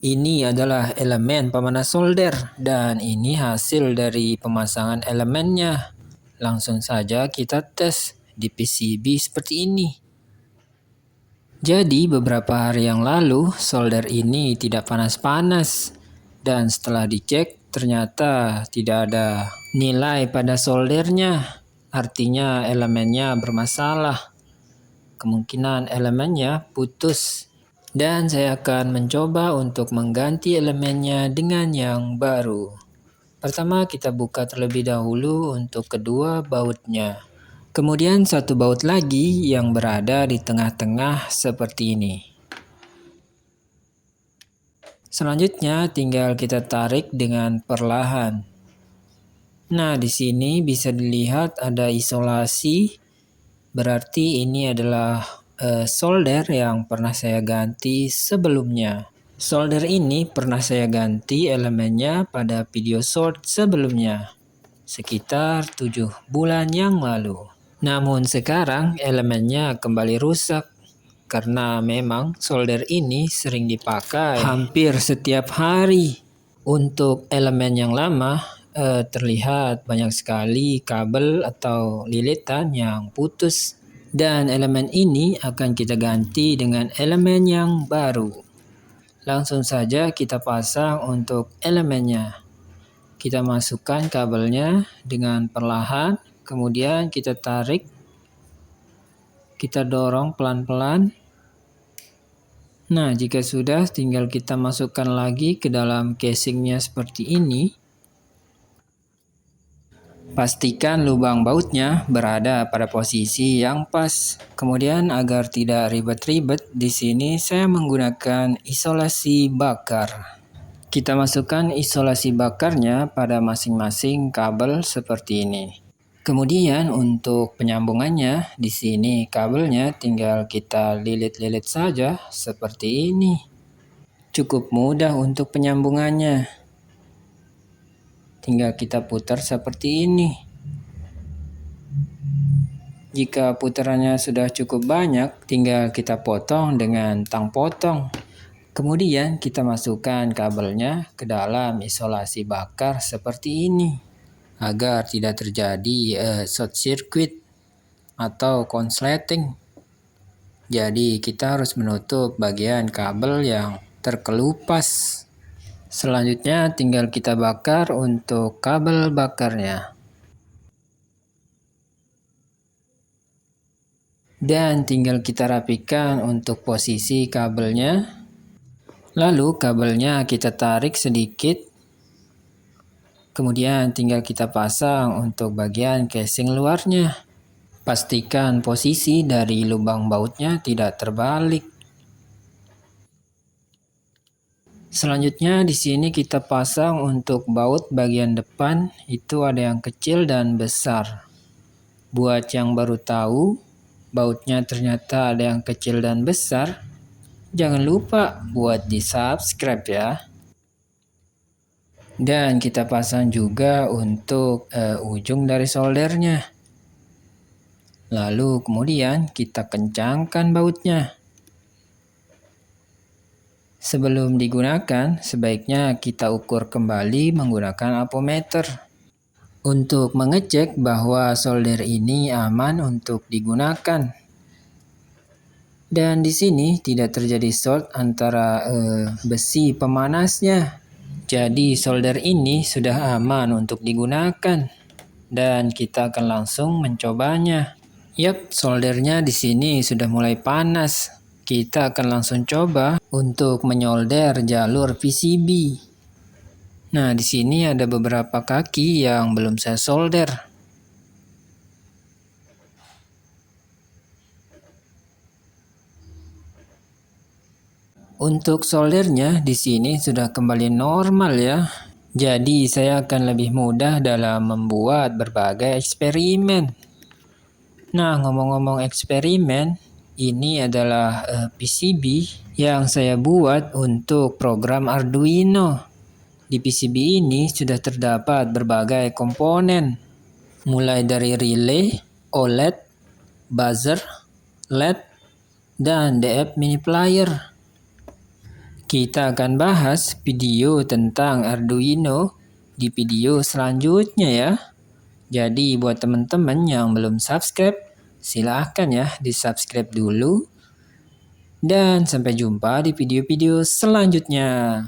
Ini adalah elemen pemanas solder dan ini hasil dari pemasangan elemennya. Langsung saja kita tes di PCB seperti ini. Jadi beberapa hari yang lalu solder ini tidak panas-panas dan setelah dicek ternyata tidak ada nilai pada soldernya. Artinya elemennya bermasalah. Kemungkinan elemennya putus. Dan saya akan mencoba untuk mengganti elemennya dengan yang baru. Pertama kita buka terlebih dahulu untuk kedua bautnya. Kemudian satu baut lagi yang berada di tengah-tengah seperti ini. Selanjutnya tinggal kita tarik dengan perlahan. Nah, di sini bisa dilihat ada isolasi. Berarti ini adalah solder yang pernah saya ganti sebelumnya. Solder ini pernah saya ganti elemennya pada video short sebelumnya, sekitar 7 bulan yang lalu. Namun sekarang elemennya kembali rusak karena memang solder ini sering dipakai hampir setiap hari. Untuk elemen yang lama terlihat banyak sekali kabel atau lilitan yang putus. Dan elemen ini akan kita ganti dengan elemen yang baru. Langsung saja kita pasang untuk elemennya. Kita masukkan kabelnya dengan perlahan, kemudian kita tarik, kita dorong pelan-pelan. Nah, jika sudah tinggal kita masukkan lagi ke dalam casingnya seperti ini. Pastikan lubang bautnya berada pada posisi yang pas. Kemudian agar tidak ribet-ribet, di sini saya menggunakan isolasi bakar. Kita masukkan isolasi bakarnya pada masing-masing kabel seperti ini. Kemudian untuk penyambungannya, di sini kabelnya tinggal kita lilit-lilit saja seperti ini. Cukup mudah untuk penyambungannya. Tinggal kita putar seperti ini. Jika putarannya sudah cukup banyak, tinggal kita potong dengan tang potong. Kemudian kita masukkan kabelnya ke dalam isolasi bakar seperti ini. Agar tidak terjadi short circuit atau konsleting. Jadi kita harus menutup bagian kabel yang terkelupas. Selanjutnya tinggal kita bakar untuk kabel bakarnya. Dan tinggal kita rapikan untuk posisi kabelnya. Lalu kabelnya kita tarik sedikit. Kemudian tinggal kita pasang untuk bagian casing luarnya. Pastikan posisi dari lubang bautnya tidak terbalik. Selanjutnya di sini kita pasang untuk baut bagian depan, itu ada yang kecil dan besar. Buat yang baru tahu, bautnya ternyata ada yang kecil dan besar, jangan lupa buat di-subscribe ya. Dan kita pasang juga untuk ujung dari soldernya. Lalu kemudian kita kencangkan bautnya. Sebelum digunakan, sebaiknya kita ukur kembali menggunakan ampermeter. Untuk mengecek bahwa solder ini aman untuk digunakan. Dan di sini tidak terjadi short antara besi pemanasnya. Jadi solder ini sudah aman untuk digunakan dan kita akan langsung mencobanya. Yap, soldernya di sini sudah mulai panas. Kita akan langsung coba untuk menyolder jalur PCB. Nah, di sini ada beberapa kaki yang belum saya solder. Untuk soldernya di sini sudah kembali normal ya. Jadi saya akan lebih mudah dalam membuat berbagai eksperimen. Nah, ngomong-ngomong eksperimen, ini adalah PCB yang saya buat untuk program Arduino. Di PCB ini sudah terdapat berbagai komponen, mulai dari relay, OLED, buzzer, LED, dan DF mini player. Kita akan bahas video tentang Arduino di video selanjutnya ya. Jadi buat teman-teman yang belum subscribe, silahkan ya di-subscribe dulu. Dan sampai jumpa di video-video selanjutnya.